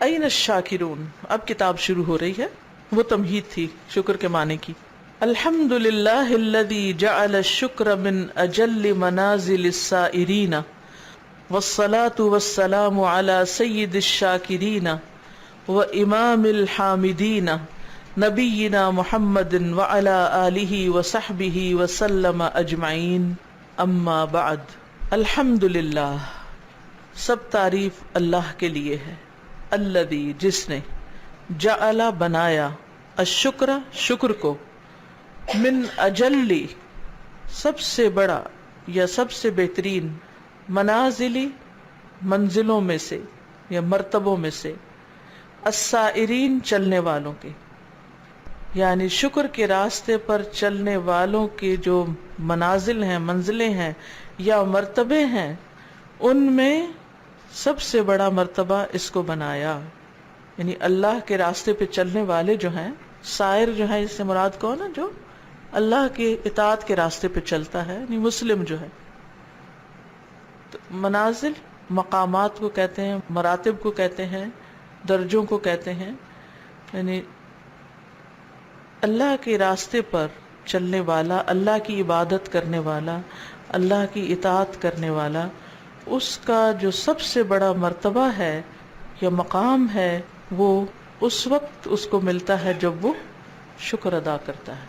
N الشاکرون، اب کتاب شروع ہو رہی ہے، وہ تمہید تھی شکر کے معنی کی۔ الحمد للہ الذی جعل الشکر من اجل منازل السائرین والصلاة والسلام علی سید الشاکرین وامام الحامدین نبینا محمد وعلی آلہ وصحبہ وسلم اجمعین، اما بعد۔ الحمد للہ، سب تعریف اللہ کے لیے ہے، الذی، جس نے، جعل، بنایا، الشکر، شکر کو، من اجلی، سب سے بڑا یا سب سے بہترین، منازلی، منزلوں میں سے یا مرتبوں میں سے، السائرین، چلنے والوں کے، یعنی شکر کے راستے پر چلنے والوں کے جو منازل ہیں، منزلیں ہیں یا مرتبے ہیں، ان میں سب سے بڑا مرتبہ اس کو بنایا۔ یعنی اللہ کے راستے پہ چلنے والے جو ہیں، سائر جو ہیں، اس سے مراد کون ہے؟ جو اللہ کے اطاعت کے راستے پہ چلتا ہے، یعنی مسلم جو ہے۔ تو منازل مقامات کو کہتے ہیں، مراتب کو کہتے ہیں، درجوں کو کہتے ہیں، یعنی اللہ کے راستے پر چلنے والا، اللہ کی عبادت کرنے والا، اللہ کی اطاعت کرنے والا، اس کا جو سب سے بڑا مرتبہ ہے یا مقام ہے، وہ اس وقت اس کو ملتا ہے جب وہ شکر ادا کرتا ہے،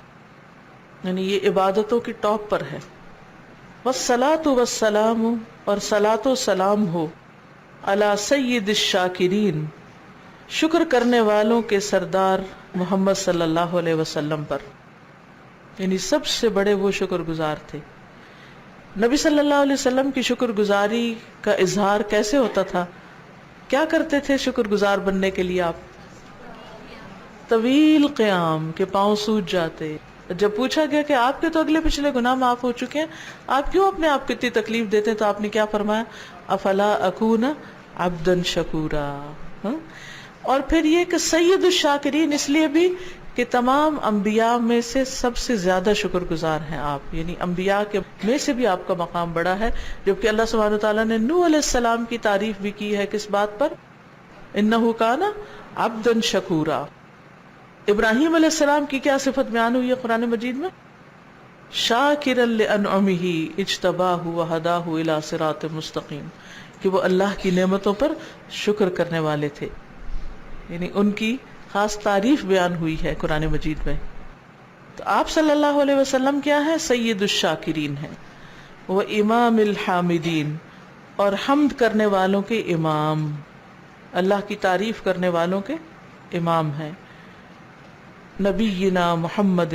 یعنی یہ عبادتوں کی ٹاپ پر ہے۔ والصلاة والسلام، اور صلاۃ و سلام ہو، علی سید الشاکرین، شکر کرنے والوں کے سردار محمد صلی اللہ علیہ وسلم پر، یعنی سب سے بڑے وہ شکر گزار تھے۔ نبی صلی اللہ علیہ وسلم کی شکر گزاری کا اظہار کیسے ہوتا تھا؟ کیا کرتے تھے شکر گزار بننے کے لیے آپ؟ طویل قیام، کے پاؤں سوج جاتے۔ جب پوچھا گیا کہ آپ کے تو اگلے پچھلے گناہ معاف ہو چکے ہیں، آپ کیوں اپنے آپ کو اتنی تکلیف دیتے ہیں؟ تو آپ نے کیا فرمایا؟ افلا اکون عبدا شکورا۔ اور پھر یہ کہ سید الشاکرین، اس لیے بھی کہ تمام انبیاء میں سے سب سے زیادہ شکر گزار ہیں آپ، یعنی انبیاء کے میں سے بھی آپ کا مقام بڑا ہے، جبکہ اللہ سبحانہ وتعالیٰ نے نوح علیہ السلام کی تعریف بھی کی ہے، کس بات پر؟ انہ کان عبدا شکورا۔ ابراہیم علیہ السلام کی کیا صفت بیان ہوئی ہے قرآن مجید میں؟ شاکرا لانعمہ اجتباہ وہداہ الی صراط مستقیم، کہ وہ اللہ کی نعمتوں پر شکر کرنے والے تھے، یعنی ان کی خاص تعریف بیان ہوئی ہے قرآن مجید میں۔ تو آپ صلی اللہ علیہ وسلم کیا ہے؟ سید الشاکرین ہیں، وہ امام الحامدین، اور حمد کرنے والوں کے امام، اللہ کی تعریف کرنے والوں کے امام ہیں۔ نبینا محمد،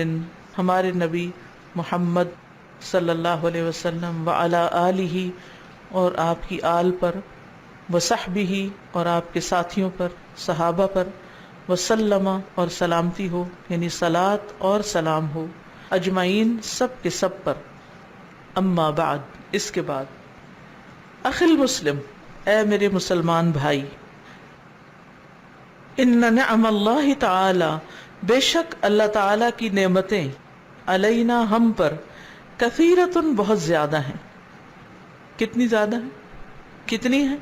ہمارے نبی محمد صلی اللہ علیہ وسلم، وعلی آلہ، اور آپ کی آل پر، وصحبہ، اور آپ کے ساتھیوں پر، صحابہ پر، وسلم، اور سلامتی ہو، یعنی صلاۃ اور سلام ہو، اجمعین، سب کے سب پر۔ اما بعد، اس کے بعد، اخی المسلم، اے میرے مسلمان بھائی، ان نعم اللہ تعالی، بے شک اللہ تعالی کی نعمتیں، علینا، ہم پر، کثیرۃ، بہت زیادہ ہیں۔ کتنی زیادہ ہیں؟ کتنی ہیں؟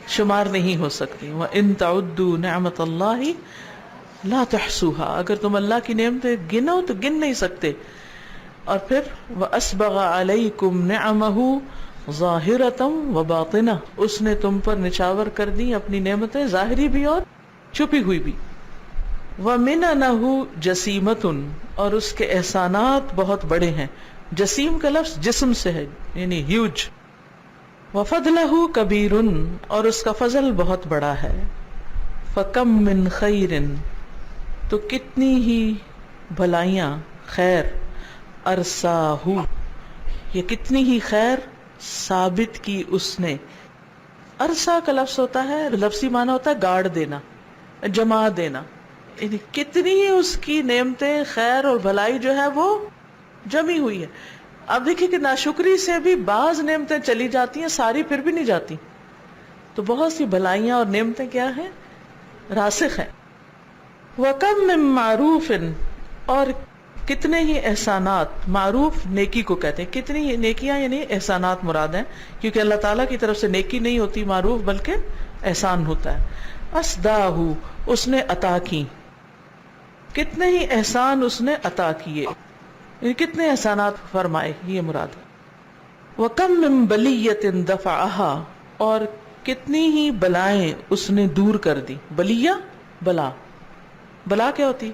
شمار نہیں ہو سکتی۔ وَإِن تَعُدُّوا نِعْمَةَ اللَّهِ لَا تُحْصُوهَا، اگر تم اللہ کی نعمتیں گنو تو گن نہیں سکتے۔ اور پھر وَأَسْبَغَ عَلَيْكُمْ نِعَمَهُ ظَاهِرَةً وَبَاطِنَةً، اس نے تم پر نچاور کر دی اپنی نعمتیں، ظاہری بھی اور چھپی ہوئی بھی۔ وَمِنَنَهُ جَسِيمَةٌ، اور اس کے احسانات بہت بڑے ہیں۔ جسیم کا لفظ جسم سے ہے، یعنی ہیوج۔ وَفَضْلَهُ كَبِيرٌ، اور اس کا فضل بہت بڑا ہے۔ فَكَمْ مِنْ خَيْرٍ، تو کتنی ہی بھلائیاں، خیر، أَرْسَاهُ، یہ کتنی ہی خیر ثابت کی اس نے۔ ارسا کا لفظ ہوتا ہے، لفظی معنی ہوتا ہے گاڑ دینا، جما دینا، یعنی کتنی ہی اس کی نعمتیں، خیر اور بھلائی جو ہے وہ جمی ہوئی ہے۔ اب دیکھیں کہ ناشکری سے بھی بعض نعمتیں چلی جاتی ہیں، ساری پھر بھی نہیں جاتی، تو بہت سی بھلائیاں اور نعمتیں کیا ہیں؟ راسخ ہیں۔ وَكَمْ مِن مَّعْرُوفٍ، اور کتنے ہی احسانات، معروف نیکی کو کہتے ہیں، کتنی ہی نیکیاں یعنی احسانات مراد ہیں، کیونکہ اللہ تعالیٰ کی طرف سے نیکی نہیں ہوتی معروف، بلکہ احسان ہوتا ہے۔ اسداہو اس نے عطا کی، کتنے ہی احسان اس نے عطا کیے، یعنی کتنے احسانات فرمائے، یہ مراد ہے۔ وَكَم مِّن بَلِيَّةٍ دَفَعَهَا اور کتنی ہی بلائیں اس نے دور کر دی۔ بلیہ بلا، بلا کیا ہوتی؟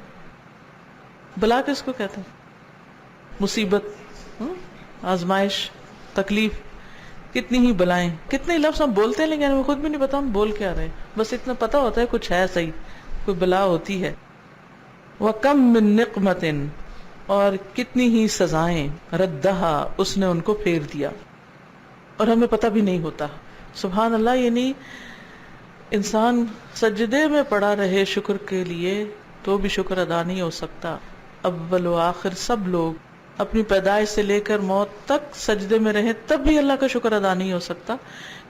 بلا کس کو کہتے ہیں؟ مصیبت، آزمائش، تکلیف، کتنی ہی بلائیں، کتنے لفظ ہم بولتے ہیں لیکن ہمیں خود بھی نہیں پتا ہم بول کیا رہے ہیں، بس اتنا پتا ہوتا ہے کچھ ہے، صحیح کوئی بلا ہوتی ہے۔ وَكَم مِّن نِقْمَةٍ اور کتنی ہی سزائیں ردہا اس نے ان کو پھیر دیا اور ہمیں پتہ بھی نہیں ہوتا۔ سبحان اللہ، یعنی انسان سجدے میں پڑا رہے شکر کے لیے تو بھی شکر ادا نہیں ہو سکتا۔ اول و آخر سب لوگ اپنی پیدائش سے لے کر موت تک سجدے میں رہیں تب بھی اللہ کا شکر ادا نہیں ہو سکتا،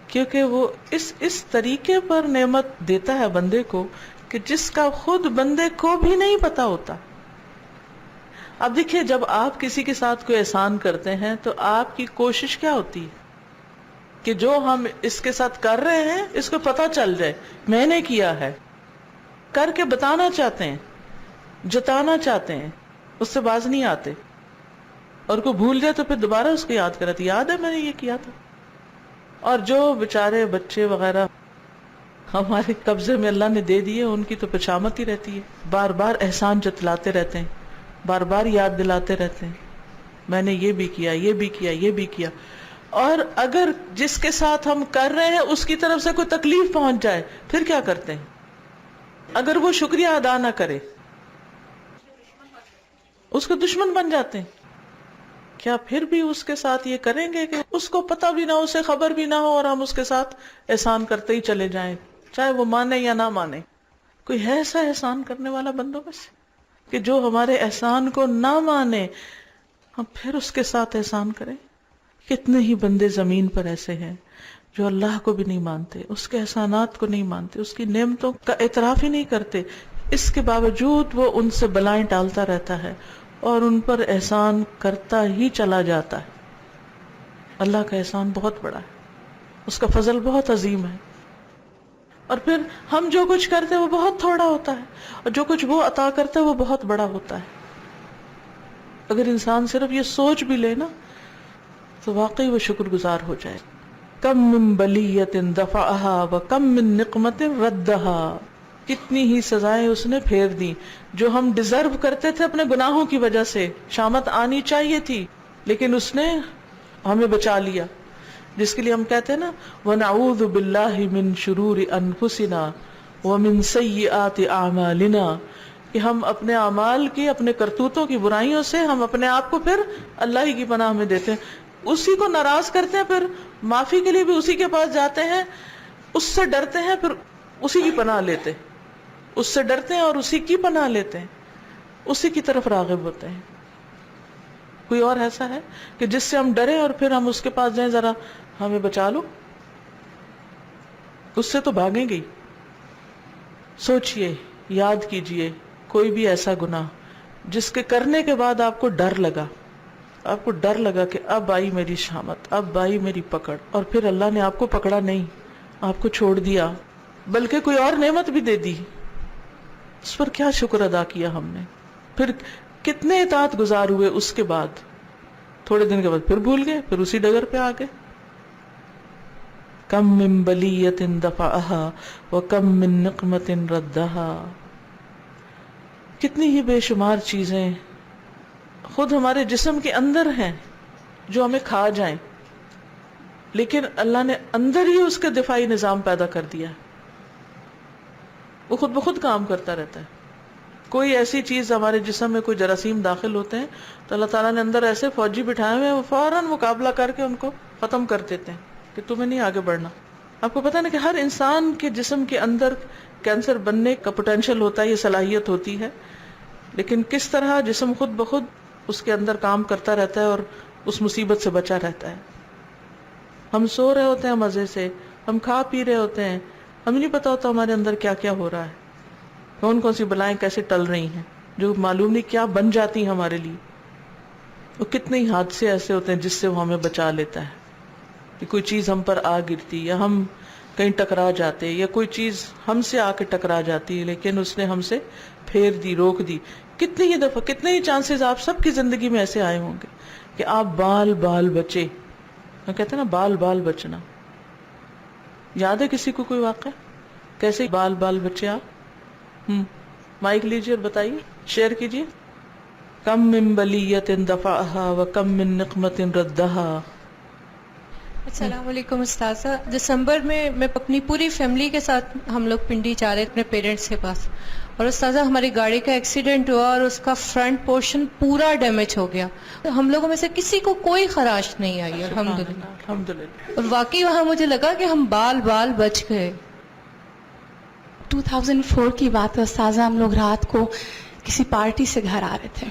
کیونکہ وہ اس طریقے پر نعمت دیتا ہے بندے کو کہ جس کا خود بندے کو بھی نہیں پتا ہوتا۔ اب دیکھیے، جب آپ کسی کے ساتھ کوئی احسان کرتے ہیں تو آپ کی کوشش کیا ہوتی ہے کہ جو ہم اس کے ساتھ کر رہے ہیں اس کو پتا چل جائے میں نے کیا ہے، کر کے بتانا چاہتے ہیں، جتانا چاہتے ہیں، اس سے باز نہیں آتے، اور کوئی بھول جائے تو پھر دوبارہ اس کو یاد کراتی، یاد ہے میں نے یہ کیا تھا۔ اور جو بیچارے بچے وغیرہ ہمارے قبضے میں اللہ نے دے دیے، ان کی تو پچامت ہی رہتی ہے، بار بار احسان جتلاتے رہتے ہیں، بار بار یاد دلاتے رہتے ہیں میں نے یہ بھی کیا، یہ بھی کیا، یہ بھی کیا۔ اور اگر جس کے ساتھ ہم کر رہے ہیں اس کی طرف سے کوئی تکلیف پہنچ جائے پھر کیا کرتے ہیں؟ اگر وہ شکریہ ادا نہ کرے اس کو دشمن بن جاتے ہیں۔ کیا پھر بھی اس کے ساتھ یہ کریں گے کہ اس کو پتہ بھی نہ ہو، اسے خبر بھی نہ ہو، اور ہم اس کے ساتھ احسان کرتے ہی چلے جائیں، چاہے وہ مانے یا نہ مانے؟ کوئی ہے ایسا احسان کرنے والا بندوں میں سے کہ جو ہمارے احسان کو نہ مانے ہم پھر اس کے ساتھ احسان کریں؟ کتنے ہی بندے زمین پر ایسے ہیں جو اللہ کو بھی نہیں مانتے، اس کے احسانات کو نہیں مانتے، اس کی نعمتوں کا اعتراف ہی نہیں کرتے، اس کے باوجود وہ ان سے بلائیں ٹالتا رہتا ہے اور ان پر احسان کرتا ہی چلا جاتا ہے۔ اللہ کا احسان بہت بڑا ہے، اس کا فضل بہت عظیم ہے، اور پھر ہم جو کچھ کرتے ہیں وہ بہت تھوڑا ہوتا ہے، اور جو کچھ وہ عطا کرتا ہے وہ بہت بڑا ہوتا ہے۔ اگر انسان صرف یہ سوچ بھی لے نا تو واقعی وہ شکر گزار ہو جائے۔ کم من بلیۃ دفعها وکم من نقمت ردها، کتنی ہی سزائیں اس نے پھیر دی جو ہم ڈیزرو کرتے تھے اپنے گناہوں کی وجہ سے، شامت آنی چاہیے تھی لیکن اس نے ہمیں بچا لیا، جس کے لیے ہم کہتے ہیں نا وَنَعُوذُ بِاللَّهِ مِن شُرُورِ أَنفُسِنَا وَمِن سَيِّئَاتِ أَعْمَالِنَا، کہ ہم اپنے اعمال کی، اپنے کرتوتوں کی برائیوں سے ہم اپنے آپ کو پھر اللہ ہی کی پناہ میں دیتے ہیں، اسی کو ناراض کرتے ہیں، پھر معافی کے لیے بھی اسی کے پاس جاتے ہیں، اس سے ڈرتے ہیں، پھر اسی کی پناہ لیتے ہیں، اس سے ڈرتے ہیں اور اسی کی پناہ لیتے ہیں، اسی کی طرف راغب ہوتے ہیں۔ کوئی اور ایسا ہے کہ جس سے ہم ڈریں اور پھر ہم اس کے پاس جائیں ذرا ہمیں بچا لو؟ اس سے تو بھاگیں گے۔ سوچئے، یاد کیجئے کوئی بھی ایسا گناہ جس کے کرنے کے بعد آپ کو ڈر لگا، آپ کو ڈر لگا کہ اب آئی میری شامت، اب آئی میری پکڑ، اور پھر اللہ نے آپ کو پکڑا نہیں، آپ کو چھوڑ دیا، بلکہ کوئی اور نعمت بھی دے دی، اس پر کیا شکر ادا کیا ہم نے؟ پھر کتنے اطاعت گزار ہوئے اس کے بعد، تھوڑے دن کے بعد پھر بھول گئے، پھر اسی ڈگر پہ آ گئے۔ کم من بلیۃ دفعها وکم من نقمت ردها، کتنی ہی بے شمار چیزیں خود ہمارے جسم کے اندر ہیں جو ہمیں کھا جائیں، لیکن اللہ نے اندر ہی اس کے دفاعی نظام پیدا کر دیا ہے، وہ خود بخود کام کرتا رہتا ہے۔ کوئی ایسی چیز ہمارے جسم میں، کوئی جراثیم داخل ہوتے ہیں تو اللہ تعالیٰ نے اندر ایسے فوجی بٹھائے ہوئے ہیں، وہ فوراً مقابلہ کر کے ان کو ختم کر دیتے ہیں کہ تمہیں نہیں آگے بڑھنا۔ آپ کو پتہ نا کہ ہر انسان کے جسم کے اندر کینسر بننے کا پوٹینشیل ہوتا ہے، یہ صلاحیت ہوتی ہے، لیکن کس طرح جسم خود بخود اس کے اندر کام کرتا رہتا ہے اور اس مصیبت سے بچا رہتا ہے۔ ہم سو رہے ہوتے ہیں مزے سے، ہم کھا پی رہے ہوتے ہیں، ہمیں نہیں پتا ہوتا ہمارے اندر کیا کیا ہو رہا ہے، کون کون سی بلائیں کیسے ٹل رہی ہیں جو معلوم نہیں کیا بن جاتی ہیں ہمارے لیے۔ وہ کتنے ہی حادثے ایسے ہوتے ہیں جس سے وہ ہمیں بچا لیتا ہے، کہ کوئی چیز ہم پر آ گرتی، یا ہم کہیں ٹکرا جاتے یا کوئی چیز ہم سے آ کے ٹکرا جاتی ہے لیکن اس نے ہم سے پھیر دی، روک دی. کتنی ہی دفعہ، کتنے ہی چانسز آپ سب کی زندگی میں ایسے آئے ہوں گے کہ آپ بال بال بچے. کہتے ہیں نا بال بال بچنا. یاد ہے کسی کو کوئی واقعہ کیسے بال بال بچے آپ؟ مائک لیجیے اور بتائیے، شیئر کیجیے. کم من بلیت دفعها وکم من نقمت ردها. السلام علیکم استاذہ. دسمبر میں اپنی پوری فیملی کے ساتھ ہم لوگ پنڈی جا رہے تھے اپنے پیرنٹس کے پاس، اور استاذہ ہماری گاڑی کا ایکسیڈنٹ ہوا اور اس کا فرنٹ پورشن پورا ڈیمیج ہو گیا. ہم لوگوں میں سے کسی کو کوئی خراش نہیں آئی الحمدللہ. الحمدللہ. اور واقعی وہاں مجھے لگا کہ ہم بال بال بچ گئے. 2004 کی بات ہے استاذہ، ہم لوگ رات کو کسی پارٹی سے گھر آ رہے تھے،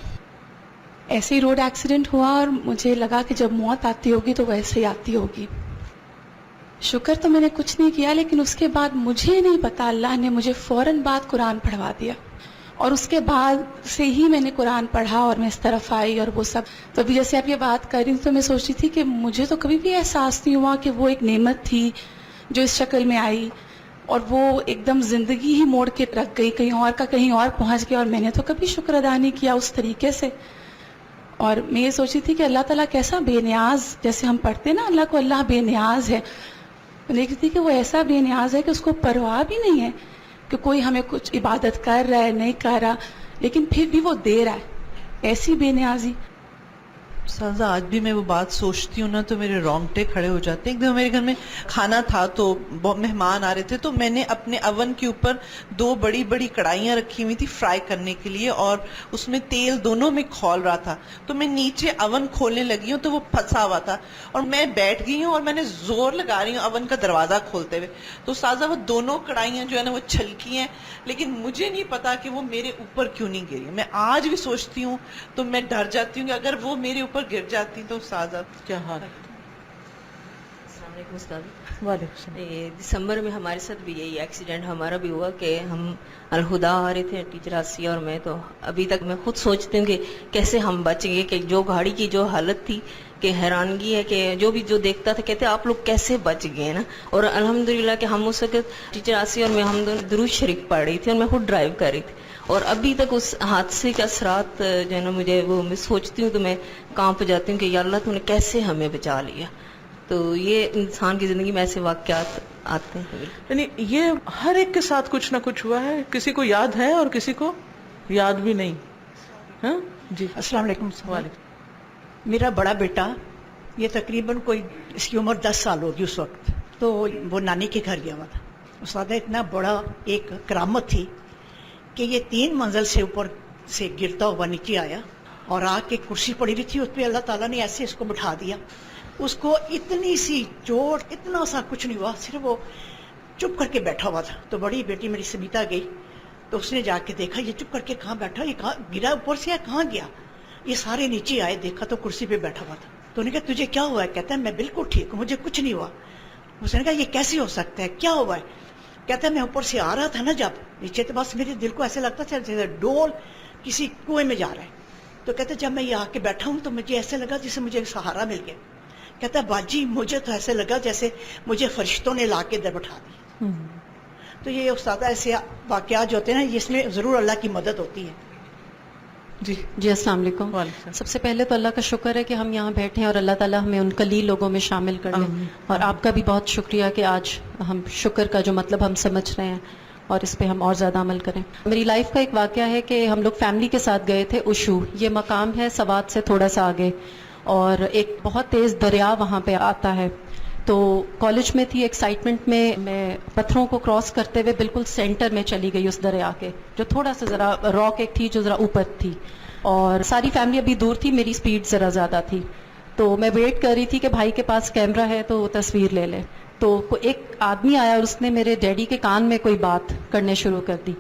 ایسے ہی روڈ ایکسیڈنٹ ہوا اور مجھے لگا کہ جب موت آتی ہوگی تو ویسے ہی آتی ہوگی. شکر تو میں نے کچھ نہیں کیا، لیکن اس کے بعد مجھے نہیں پتا اللہ نے مجھے فوراً بعد قرآن پڑھوا دیا، اور اس کے بعد سے ہی میں نے قرآن پڑھا اور میں اس طرف آئی اور وہ سب. تو ابھی جیسے آپ یہ بات کر رہی تھی تو میں سوچ رہی تھی کہ مجھے تو کبھی بھی احساس نہیں ہوا کہ وہ ایک نعمت تھی جو اس شکل میں آئی اور وہ ایک دم زندگی ہی موڑ کے رکھ گئی، کہیں اور کا کہیں اور پہنچ گیا، اور میں نے تو کبھی شکر ادا نہیں کیا اس طریقے سے. اور میں یہ سوچی تھی کہ اللہ تعالیٰ کیسا بے نیاز، جیسے ہم پڑھتے ہیں نا اللہ کو اللہ بے نیاز ہے، میں دیکھ رہی تھی کہ وہ ایسا بے نیاز ہے کہ اس کو پرواہ بھی نہیں ہے کہ کوئی ہمیں کچھ عبادت کر رہا ہے نہیں کر رہا، لیکن پھر بھی وہ دے رہا ہے. ایسی بے نیازی. سازا آج بھی میں وہ بات سوچتی ہوں نا تو میرے رونگٹے کھڑے ہو جاتے ہیں. ایک دن میرے گھر میں کھانا تھا تو مہمان آ رہے تھے، تو میں نے اپنے اوون کے اوپر 2 بڑی بڑی کڑھائیاں رکھی ہوئی تھی فرائی کرنے کے لیے، اور اس میں تیل دونوں میں کھول رہا تھا. تو میں نیچے اوون کھولنے لگی ہوں تو وہ پھنسا ہوا تھا، اور میں بیٹھ گئی ہوں اور میں نے زور لگا رہی ہوں اوون کا دروازہ کھولتے ہوئے. تو سازا وہ دونوں کڑھائیاں جو ہے نا وہ چھلکی ہیں، لیکن مجھے نہیں پتا کہ وہ میرے اوپر کیوں نہیں گری. میں آج بھی سوچتی ہوں تو میں ڈر جاتی ہوں کہ اگر وہ میرے اوپر گر جاتی تو سازا کیا حال ہے. السلام علیکم استاد. وعلیکم السلام. دسمبر میں ہمارے ساتھ بھی یہی ایکسیڈنٹ ہمارا بھی ہوا کہ ہم الہدا آ رہے تھے ٹیچر آسیہ اور میں. تو ابھی تک میں خود سوچتی ہوں کہ کیسے ہم بچیں گے، کہ جو گاڑی کی جو حالت تھی کہ حیرانگی ہے کہ جو بھی جو دیکھتا تھا کہتے آپ لوگ کیسے بچ گئے نا. اور الحمدللہ کہ ہم اس وقت ٹیچر آسیہ اور میں ہم دونوں درود شریف پڑھ رہی تھی اور میں خود ڈرائیو کر رہی تھی. اور ابھی تک اس حادثے کے اثرات جو ہے نا مجھے وہ میں سوچتی ہوں تو میں کانپ جاتی ہوں کہ یا اللہ تو نے کیسے ہمیں بچا لیا. تو یہ انسان کی زندگی میں ایسے واقعات آتے ہیں. یعنی یہ ہر ایک کے ساتھ کچھ نہ کچھ ہوا ہے، کسی کو یاد ہے اور کسی کو یاد بھی نہیں. ہاں جی. السلام علیکم. وعلیکم. میرا بڑا بیٹا، یہ تقریباً کوئی اس کی عمر 10 سال ہوگی اس وقت، تو وہ نانی کے گھر گیا ہوا تھا. استاد اتنا بڑا ایک کرامت تھی کہ یہ 3 منزل سے اوپر سے گرتا ہوا نیچے آیا اور آ کے کرسی پڑی ہوئی تھی، اس پہ اللہ تعالیٰ نے ایسے اس کو بٹھا دیا. اس کو اتنی سی چوٹ، اتنا سا کچھ نہیں ہوا، صرف وہ چپ کر کے بیٹھا ہوا تھا. تو بڑی بیٹی میری سمیتا گئی تو اس نے جا کے دیکھا یہ چپ کر کے کہاں بیٹھا، یہ کہاں گرا اوپر سے، کہاں گیا. یہ سارے نیچے آئے، دیکھا تو کرسی پہ بیٹھا ہوا تھا. تو انہوں نے کہا تجھے کیا ہوا ہے؟ کہتا ہے میں بالکل ٹھیک ہوں، مجھے کچھ نہیں ہوا. اس نے کہا یہ کیسے ہو سکتا ہے، کیا ہوا ہے؟ کہتا ہے میں اوپر سے آ رہا تھا نا جب نیچے، تو بس میرے دل کو ایسے لگتا تھا جیسے ڈول کسی کنویں میں جا رہا ہے. تو کہتا ہے جب میں یہ آ کے بیٹھا ہوں تو مجھے ایسے لگا جیسے مجھے سہارا مل گیا. کہتا ہے باجی مجھے تو ایسے لگا جیسے مجھے فرشتوں نے لا کے در بٹھا دی. تو یہ استاد ایسے واقعات جو ہوتے ہیں نا، اس میں ضرور اللہ کی مدد ہوتی ہے. جی جی السلام علیکم. وعلیکم. سب سے پہلے تو اللہ کا شکر ہے کہ ہم یہاں بیٹھے ہیں اور اللہ تعالیٰ ہمیں ان قلیل لوگوں میں شامل کر لیں. اور آپ کا بھی بہت شکریہ کہ آج ہم شکر کا جو مطلب ہم سمجھ رہے ہیں اور اس پہ ہم اور زیادہ عمل کریں. میری لائف کا ایک واقعہ ہے کہ ہم لوگ فیملی کے ساتھ گئے تھے اوشو. یہ مقام ہے سوات سے تھوڑا سا آگے، اور ایک بہت تیز دریا وہاں پہ آتا ہے. تو کالج میں تھی، ایکسائٹمنٹ میں پتھروں کو کراس کرتے ہوئے بالکل سینٹر میں چلی گئی اس دریا کے، جو تھوڑا سا ذرا راک ایک تھی جو ذرا اوپر تھی، اور ساری فیملی ابھی دور تھی، میری سپیڈ ذرا زیادہ تھی. تو میں ویٹ کر رہی تھی کہ بھائی کے پاس کیمرہ ہے تو وہ تصویر لے لے. تو ایک آدمی آیا اور اس نے میرے ڈیڈی کے کان میں کوئی بات کرنے شروع کر دی.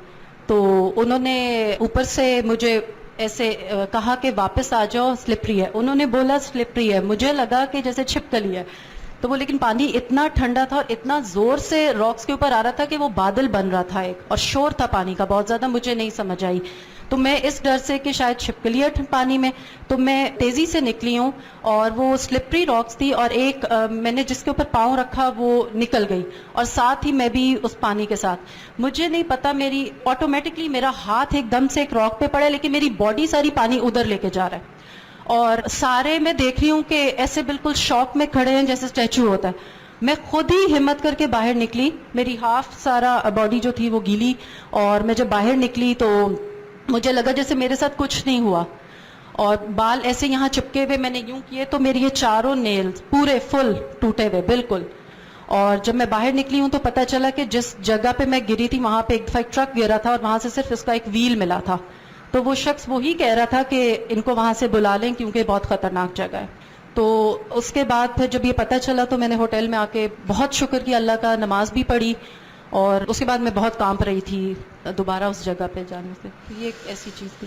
تو انہوں نے اوپر سے مجھے ایسے کہا کہ واپس آ جاؤ، سلپری ہے. انہوں نے بولا سلپری ہے، مجھے لگا کہ جیسے چھپکلی ہے. تو وہ لیکن پانی اتنا ٹھنڈا تھا اور اتنا زور سے راکس کے اوپر آ رہا تھا کہ وہ بادل بن رہا تھا ایک، اور شور تھا پانی کا بہت زیادہ. مجھے نہیں سمجھ آئی، تو میں اس ڈر سے کہ شاید چھپکلیاں پانی میں، تو میں تیزی سے نکلی ہوں، اور وہ سلپری راکس تھی، اور ایک میں نے جس کے اوپر پاؤں رکھا وہ نکل گئی، اور ساتھ ہی میں بھی اس پانی کے ساتھ. مجھے نہیں پتا، میری آٹومیٹکلی میرا ہاتھ ایک دم سے ایک راک پہ پڑا، لیکن میری باڈی ساری پانی ادھر لے کے جا رہا ہے، اور سارے میں دیکھ رہی ہوں کہ ایسے بالکل شوق میں کھڑے ہیں جیسے اسٹیچو ہوتا ہے. میں خود ہی ہمت کر کے باہر نکلی، میری ہاف سارا باڈی جو تھی وہ گیلی، اور میں جب باہر نکلی تو مجھے لگا جیسے میرے ساتھ کچھ نہیں ہوا، اور بال ایسے یہاں چپکے ہوئے میں نے یوں کیے تو میری یہ چاروں نیلز پورے فل ٹوٹے ہوئے بالکل. اور جب میں باہر نکلی ہوں تو پتہ چلا کہ جس جگہ پہ میں گری تھی وہاں پہ ایک دفعہ ایک ٹرک گرا تھا، اور وہاں سے صرف اس کا ایک ویل ملا تھا. تو وہ شخص وہی کہہ رہا تھا کہ ان کو وہاں سے بلا لیں کیونکہ بہت خطرناک جگہ ہے. تو اس کے بعد پھر جب یہ پتہ چلا تو میں نے ہوٹل میں آ کے بہت شکر کیا اللہ کا، نماز بھی پڑھی، اور اس کے بعد میں بہت کانپ رہی تھی دوبارہ اس جگہ پہ جانے سے. یہ ایک ایسی چیز تھی.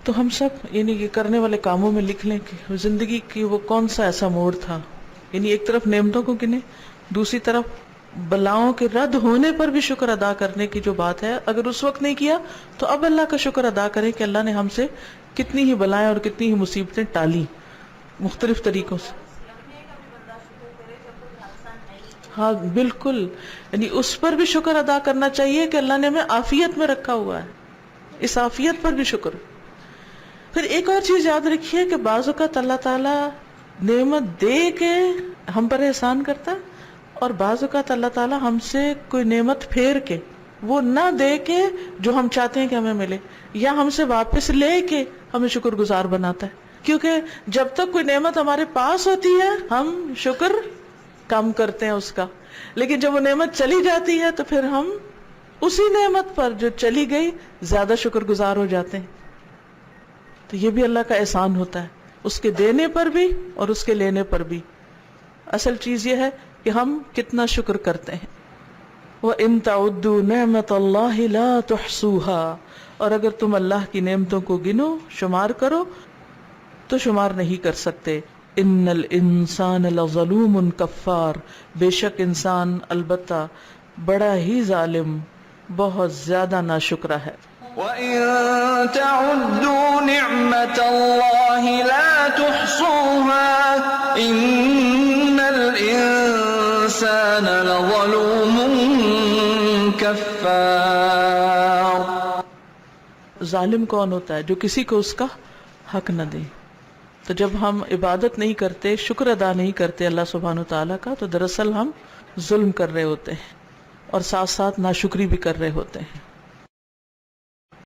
تو ہم سب یعنی یہ کرنے والے کاموں میں لکھ لیں کہ زندگی کی وہ کون سا ایسا موڑ تھا، یعنی ایک طرف نعمتوں کو گنے، دوسری طرف بلاؤں کے رد ہونے پر بھی شکر ادا کرنے کی جو بات ہے. اگر اس وقت نہیں کیا تو اب اللہ کا شکر ادا کریں کہ اللہ نے ہم سے کتنی ہی بلائیں اور کتنی ہی مصیبتیں ٹالی مختلف طریقوں سے. ہاں بالکل، یعنی اس پر بھی شکر ادا کرنا چاہیے کہ اللہ نے ہمیں عافیت میں رکھا ہوا ہے، اس عافیت پر بھی شکر. پھر ایک اور چیز یاد رکھیے کہ بعض اوقات اللہ تعالیٰ نعمت دے کے ہم پر احسان کرتا ہے، اور بعض اوقات اللہ تعالیٰ ہم سے کوئی نعمت پھیر کے، وہ نہ دے کے جو ہم چاہتے ہیں کہ ہمیں ملے، یا ہم سے واپس لے کے ہمیں شکر گزار بناتا ہے. کیونکہ جب تک کوئی نعمت ہمارے پاس ہوتی ہے ہم شکر کم کرتے ہیں اس کا، لیکن جب وہ نعمت چلی جاتی ہے تو پھر ہم اسی نعمت پر جو چلی گئی زیادہ شکر گزار ہو جاتے ہیں. تو یہ بھی اللہ کا احسان ہوتا ہے، اس کے دینے پر بھی اور اس کے لینے پر بھی. اصل چیز یہ ہے کہ ہم کتنا شکر کرتے ہیں. وَإِن تَعُدُّوا نِعْمَةَ اللَّهِ لَا تُحْصُوهَا، اور اگر تم اللہ کی نعمتوں کو گنو، شمار کرو تو شمار نہیں کر سکتے. ان الانسان لظلوم کفار، بے شک انسان البتہ بڑا ہی ظالم، بہت زیادہ ناشکرا ہے. وَإِن تَعُدُّوا نِعْمَةَ اللَّهِ لَا تُحْصُوهَا إِنَّ الْإِنسَانَ لَظَلُومٌ كَفَّارٌ. ظالم کون ہوتا ہے؟ جو کسی کو اس کا حق نہ دے. تو جب ہم عبادت نہیں کرتے، شکر ادا نہیں کرتے اللہ سبحانہ وتعالیٰ کا، تو دراصل ہم ظلم کر رہے ہوتے ہیں اور ساتھ ساتھ ناشکری بھی کر رہے ہوتے ہیں.